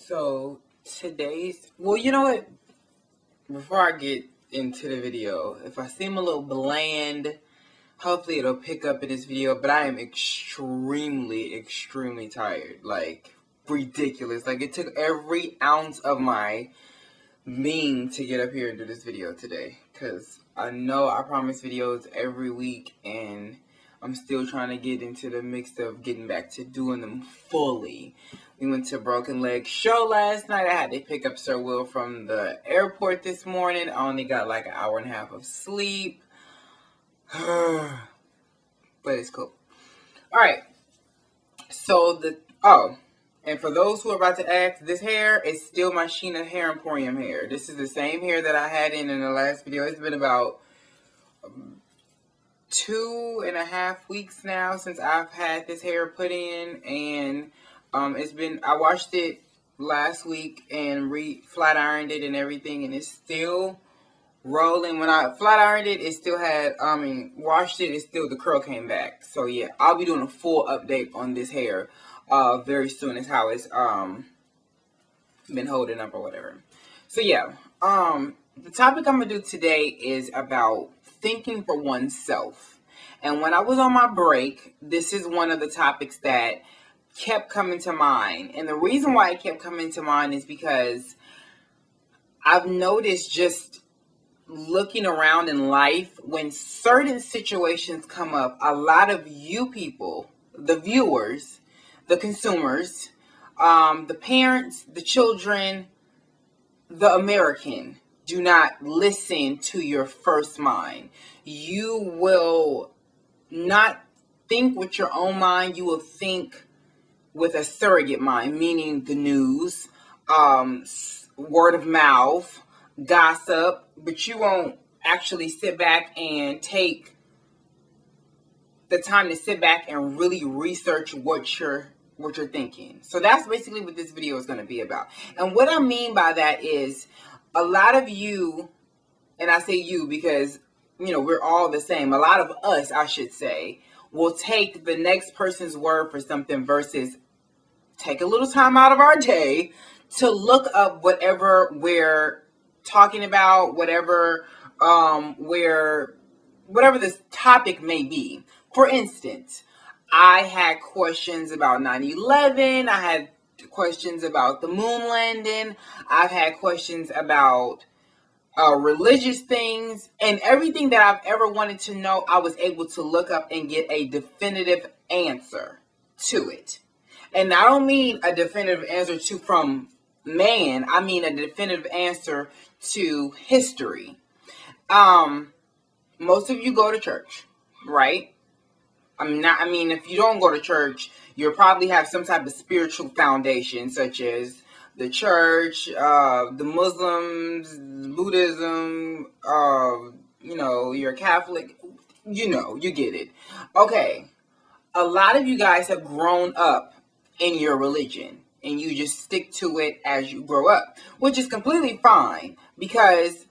So well, you know what? Before I get into the video, if I seem a little bland, hopefully it'll pick up in this video, but I am extremely tired. Like, ridiculous. Like, it took every ounce of my being to get up here and do this video today. Because I know I promise videos every week, and I'm still trying to get into the mix of getting back to doing them fully. We went to Broken Leg show last night. I had to pick up Sir Will from the airport this morning. I only got like an hour and a half of sleep. But it's cool. Alright. So and for those who are about to ask, this hair is still my Sheena Hair Emporium hair. This is the same hair that I had in the last video. It's been about 2.5 weeks now since I've had this hair put in, and I washed it last week and flat ironed it and everything, and it's still rolling. When I flat ironed it, it still had washed it, the curl came back. So yeah, I'll be doing a full update on this hair very soon, as how it's been holding up or whatever. So yeah, the topic I'm gonna do today is about thinking for oneself. And when I was on my break, this is one of the topics that kept coming to mind. And the reason why it kept coming to mind is because I've noticed, just looking around in life, when certain situations come up, a lot of you people, the viewers, the consumers, the parents, the children, the American, do not listen to your first mind. You will not think with your own mind. You will think with a surrogate mind, meaning the news, word of mouth, gossip, but you won't actually sit back and take the time to sit back and really research what you're thinking. So that's basically what this video is going to be about. And what I mean by that is, a lot of you, and I say you because, you know, we're all the same. A lot of us, I should say, will take the next person's word for something versus take a little time out of our day to look up whatever we're talking about, whatever this topic may be. For instance, I had questions about 9/11. I had questions about the moon landing. I've had questions about religious things, and everything that I've ever wanted to know, I was able to look up and get a definitive answer to it. And I don't mean a definitive answer from man. I mean a definitive answer to history. Most of you go to church, right? I mean, if you don't go to church, you'll probably have some type of spiritual foundation, such as the church, the Muslims, Buddhism, you know, you're Catholic, you know, you get it. Okay, a lot of you guys have grown up in your religion, and you just stick to it as you grow up, which is completely fine, because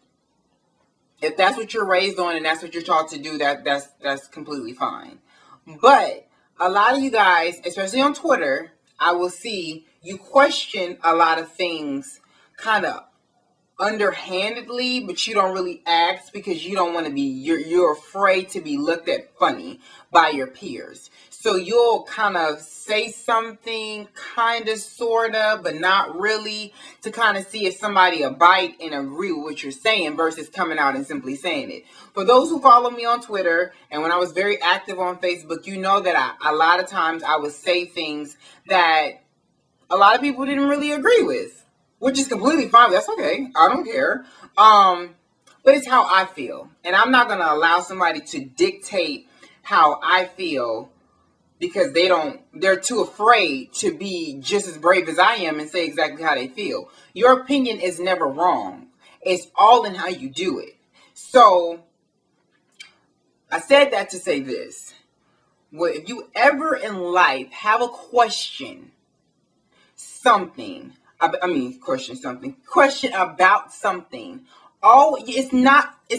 if that's what you're raised on and that's what you're taught to do, that's completely fine. But a lot of you guys, especially on Twitter, I will see you question a lot of things kind of underhandedly, but you don't really ask because you don't want to be, you're afraid to be looked at funny by your peers. So you'll kind of say something kind of, sort of, but not really, to kind of see if somebody will bite and agree with what you're saying versus coming out and simply saying it. For those who follow me on Twitter, and when I was very active on Facebook, you know that a lot of times I would say things that a lot of people didn't really agree with, which is completely fine. That's okay. I don't care. But it's how I feel. And I'm not going to allow somebody to dictate how I feel, because they're too afraid to be just as brave as I am and say exactly how they feel. Your opinion is never wrong. It's all in how you do it. So I said that to say this. Well, if you ever in life have a question about something, it's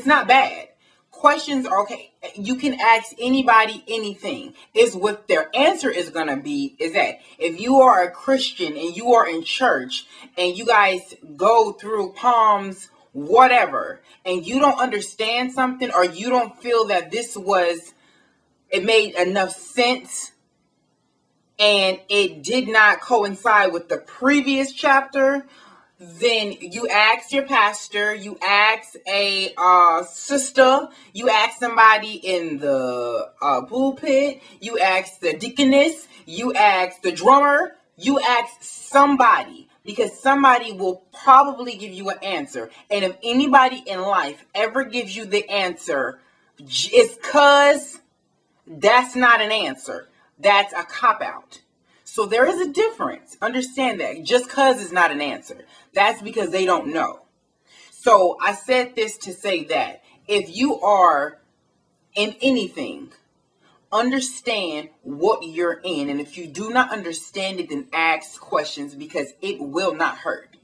not bad. questions are okay. You can ask anybody anything. Is what their answer is going to be is that if you are a Christian and you are in church and you guys go through Palms, whatever, and you don't understand something or you don't feel that it made enough sense and it did not coincide with the previous chapter, then you ask your pastor, you ask a sister, you ask somebody in the pulpit, you ask the deaconess, you ask the drummer, you ask somebody, because somebody will probably give you an answer. And if anybody in life ever gives you the answer, it's because that's not an answer. That's a cop-out. So there is a difference. Understand that. Just because is not an answer. That's because they don't know. So I said this to say that if you are in anything, understand what you're in. And if you do not understand it, then ask questions, because it will not hurt.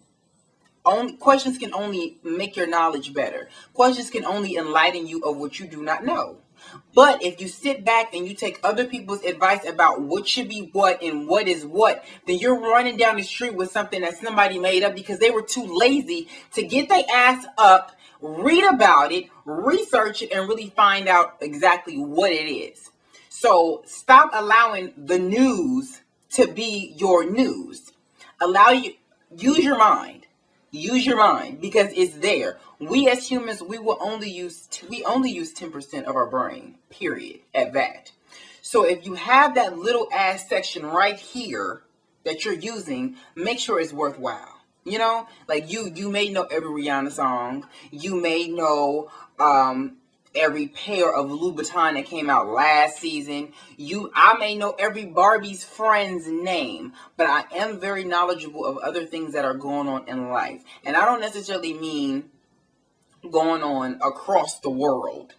Questions can only make your knowledge better. Questions can only enlighten you of what you do not know. But if you sit back and you take other people's advice about what should be what and what is what, then you're running down the street with something that somebody made up because they were too lazy to get their ass up, read about it, research it, and really find out exactly what it is. So stop allowing the news to be your news. Use your mind. Use your mind, because it's there. We as humans, we only use 10% of our brain, period, at that. So if you have that little ass section right here that you're using, make sure it's worthwhile. You know, like you may know every Rihanna song. You may know every pair of Louboutin that came out last season. I may know every Barbie's friend's name, but I am very knowledgeable of other things that are going on in life. And I don't necessarily mean going on across the world,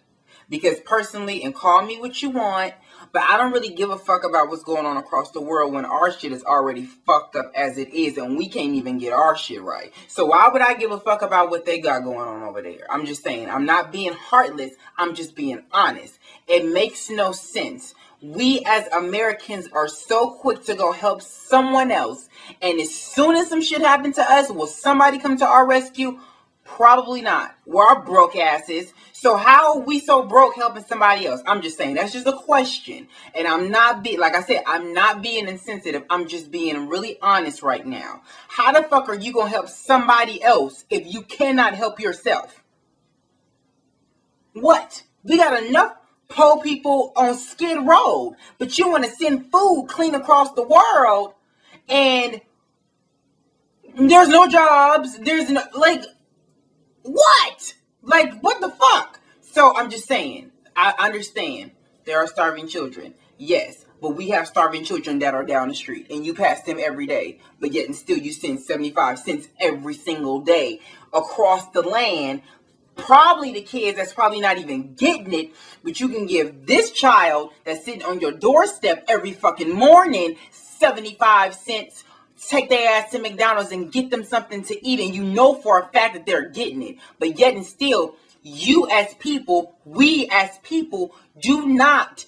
because personally, and call me what you want, but I don't really give a fuck about what's going on across the world when our shit is already fucked up as it is and we can't even get our shit right. So why would I give a fuck about what they got going on over there? I'm just saying, I'm not being heartless. I'm just being honest. It makes no sense. We as Americans are so quick to go help someone else, and as soon as some shit happened to us, will somebody come to our rescue? Probably not. We're our broke asses. So how are we so broke helping somebody else? I'm just saying, that's just a question. And I'm not like I said, I'm not being insensitive. I'm just being really honest right now. How the fuck are you going to help somebody else if you cannot help yourself? What? We got enough poor people on Skid Row, but you want to send food clean across the world, and there's no jobs. There's no, like, what? Like, what the fuck? So I'm just saying, I understand there are starving children. Yes, but we have starving children that are down the street and you pass them every day, but yet and still you send 75 cents every single day across the land. Probably the kids that's probably not even getting it, but you can give this child that's sitting on your doorstep every fucking morning 75 cents. Take their ass to McDonald's and get them something to eat, and you know for a fact that they're getting it. But yet and still, you as people, we as people, do not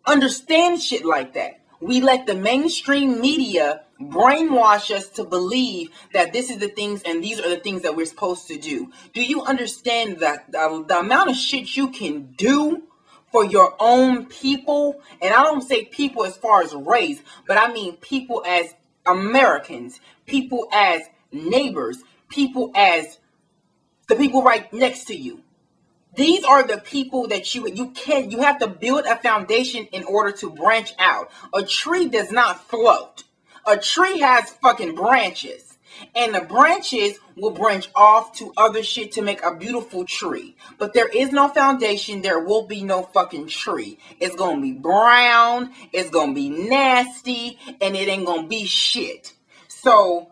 understand shit like that. We let the mainstream media brainwash us to believe that this is the things and these are the things that we're supposed to do. Do you understand that the amount of shit you can do for your own people? And I don't say people as far as race, but I mean people as Americans, people as neighbors, people as the people right next to you. These are the people that you have to build a foundation in order to branch out. A tree does not float. A tree has fucking branches, and the branches will branch off to other shit to make a beautiful tree. But there is no foundation. There will be no fucking tree. It's gonna be brown, it's gonna be nasty, and it ain't gonna be shit. So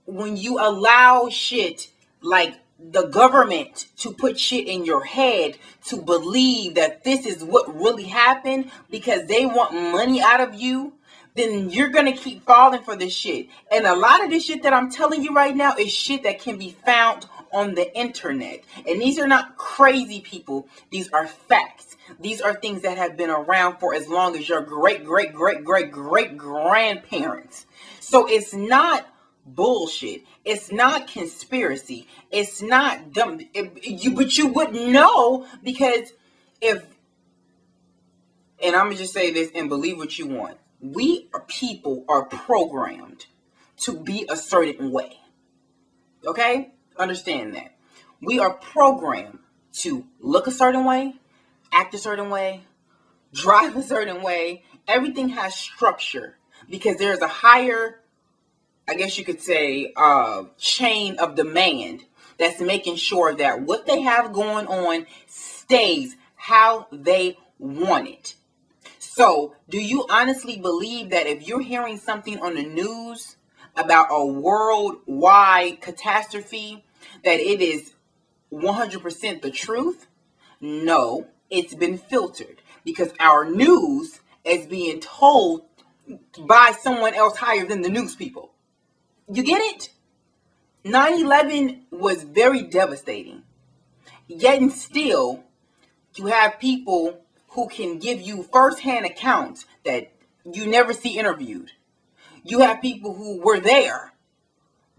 when you allow shit like the government to put shit in your head to believe that this is what really happened because they want money out of you, then you're going to keep falling for this shit. And a lot of this shit that I'm telling you right now is shit that can be found on the internet. And these are not crazy people. These are facts. These are things that have been around for as long as your great, great, great, great, great grandparents. So it's not bullshit. It's not conspiracy. It's not dumb. But you wouldn't know, because and I'm going to just say this and believe what you want. We people are programmed to be a certain way. Okay? Understand that. We are programmed to look a certain way, act a certain way, drive a certain way. Everything has structure because there's a higher, I guess you could say, chain of demand that's making sure that what they have going on stays how they want it. So, do you honestly believe that if you're hearing something on the news about a worldwide catastrophe, that it is 100% the truth? No, it's been filtered because our news is being told by someone else higher than the news people. You get it? 9/11 was very devastating. Yet and still, you have people who can give you firsthand accounts that you never see interviewed. You have people who were there,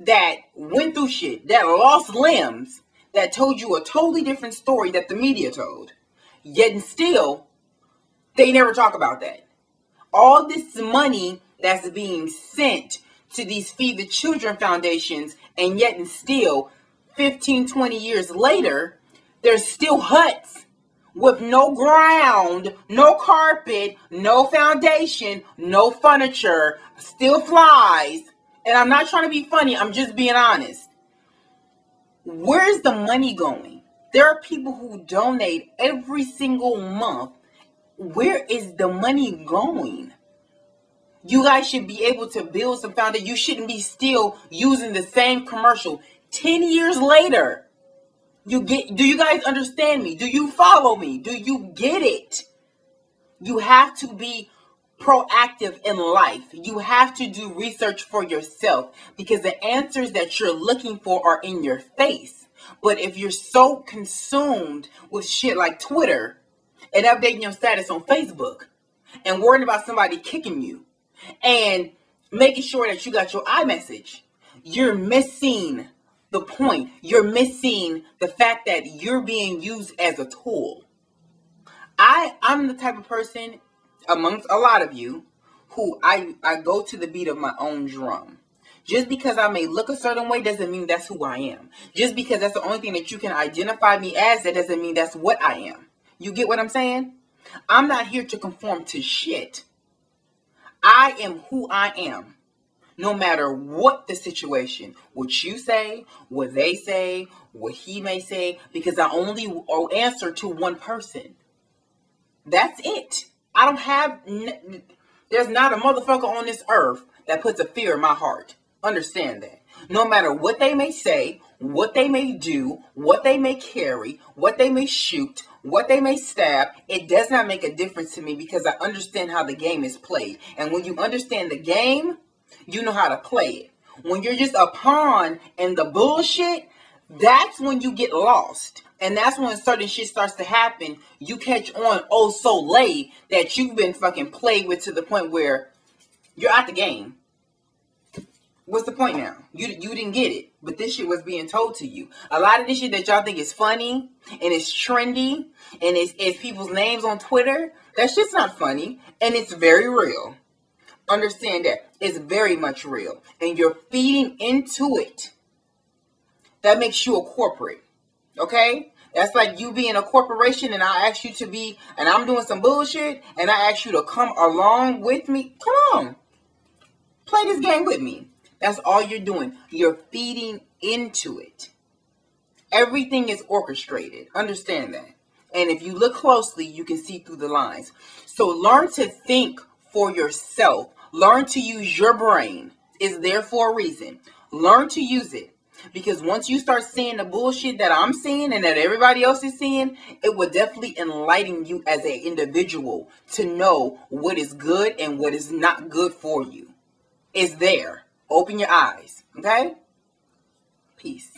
that went through shit, that lost limbs, that told you a totally different story that the media told. Yet and still, they never talk about that. All this money that's being sent to these Feed the Children foundations, and yet and still, 15, 20 years later, there's still huts with no ground, no carpet, no foundation, no furniture, still flies. And I'm not trying to be funny, I'm just being honest. Where's the money going? There are people who donate every single month. Where is the money going? You guys should be able to build some foundation. You shouldn't be still using the same commercial 10 years later. Do you guys understand me? Do you follow me? Do you get it? You have to be proactive in life. You have to do research for yourself because the answers that you're looking for are in your face. But if you're so consumed with shit like Twitter and updating your status on Facebook and worrying about somebody kicking you and making sure that you got your iMessage, you're missing the point. You're missing the fact that you're being used as a tool. I'm the type of person, amongst a lot of you, who I go to the beat of my own drum. Just because I may look a certain way doesn't mean that's who I am. Just because that's the only thing that you can identify me as, that doesn't mean that's what I am. You get what I'm saying? I'm not here to conform to shit. I am who I am. No matter what the situation, what you say, what they say, what he may say, because I only answer to one person. That's it. I don't have, there's not a motherfucker on this earth that puts a fear in my heart. Understand that. No matter what they may say, what they may do, what they may carry, what they may shoot, what they may stab, it does not make a difference to me because I understand how the game is played. And when you understand the game, you know how to play it. When you're just a pawn in the bullshit, that's when you get lost. And that's when certain shit starts to happen. You catch on oh so late that you've been fucking played with to the point where you're out the game. What's the point now? You didn't get it. But this shit was being told to you. A lot of this shit that y'all think is funny and it's trendy and it's people's names on Twitter, that shit's not funny and it's very real. Understand that. It's very much real. And you're feeding into it. That makes you a corporate. Okay? That's like you being a corporation and I ask you to be, and I'm doing some bullshit, and I ask you to come along with me. Come on. Play this game with me. That's all you're doing. You're feeding into it. Everything is orchestrated. Understand that. And if you look closely, you can see through the lines. So learn to think for yourself. Learn to use your brain. It's there for a reason. Learn to use it. Because once you start seeing the bullshit that I'm seeing and that everybody else is seeing, it will definitely enlighten you as an individual to know what is good and what is not good for you. It's there. Open your eyes. Okay? Peace.